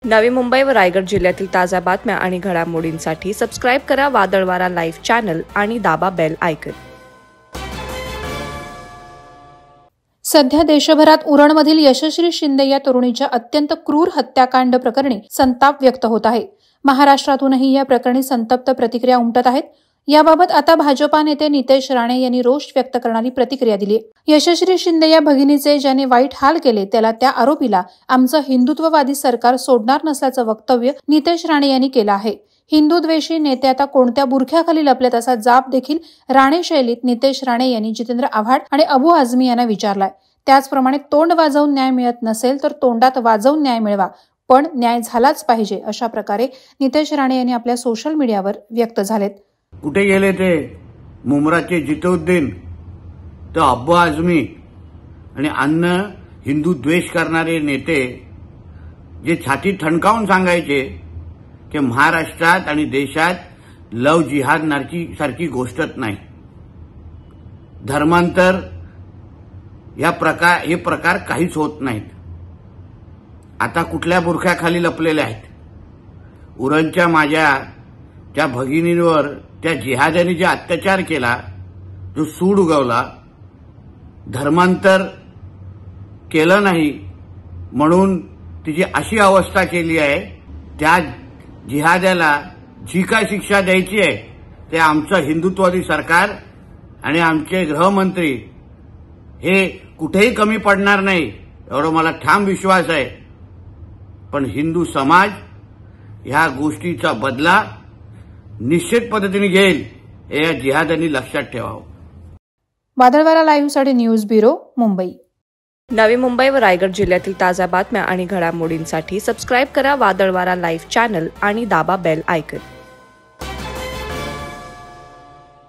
नवी मुंबई व रायगड जिल्ह्यातील ताज्या बातम्या आणि घडामोडींसाठी सबस्क्राइब करा वादळवारा लाईव्ह चॅनल आणि दाबा बेल आयकॉन। सध्या देशभरात उरणमधील यशश्री शिंदे या तरुणीच्या अत्यंत क्रूर हत्याकांड प्रकरणी संताप व्यक्त होत आहे। महाराष्ट्रातूनही या प्रकरणी संतप्त प्रतिक्रिया उमटत आहेत। याबाबत आता भाजपा नेते नितेश राणे यांनी रोष व्यक्त करणारी प्रतिक्रिया दिली। यशश्री शिंदे या भगिनीचे ज्याने वाईट हाल केले त्याला त्या आरोपीला आमचं हिंदुत्ववादी सरकार सोडणार नसल्याचं वक्तव्य नितेश राणे यांनी केलं आहे। हिंदुद्वेषी नेते आता कोणत्या बुरख्याखाली लपलेत असा जाब देखील राणे शैलीत नितेश राणे यांनी जितेंद्र आव्हाड आणि अबू आझमी यांना विचारलाय। त्याचप्रमाणे तोंड वाजवून न्याय मिळत नसेल तर तोंडात वाजवून न्याय मिळवा, पण न्याय झालाच पाहिजे, अशा प्रकारे नितेश राणे यांनी आपल्या सोशल मीडियावर व्यक्त झालेत। कुठे गेले ते मुमराचे जितुद्दीन, तो अब्बू आझमी आणि अन्य हिंदू द्वेष करणारे नेते जे छाती ठणकावून सांगायचे की महाराष्ट्रात आणि देशात लव जिहाद सारखी गोष्टच नाही, धर्मांतर हे प्रकार काहीच होत नाहीत। आता कुठल्या बुरख्याखाली लपलेले आहेत? उरणच्या माझ्या त्या भगिनींवर त्या जिहाद्याने जे अत्याचार केला, जो सूड उगवला, धर्मांतर केलं नाही म्हणून तिची अशी अवस्था केली आहे, त्या जिहाद्याला जी काय शिक्षा द्यायची आहे ते आमचं हिंदुत्ववादी सरकार आणि आमचे गृहमंत्री हे कुठेही कमी पडणार नाही, एवढा मला ठाम विश्वास आहे। पण हिंदू समाज ह्या गोष्टीचा बदला निश्चित पद्धतीने घेईल हे या जिहाद्यांनी लक्षात ठेवावं। वादळवारा लाईव्ह साठी न्यूज ब्युरो, मुंबई। नवी मुंबई व रायगड जिल्ह्यातील ताज्या बातम्या आणि घडामोडींसाठी सबस्क्राइब करा वादळवारा लाईव्ह चॅनल आणि दाबा बेल आयकॉन।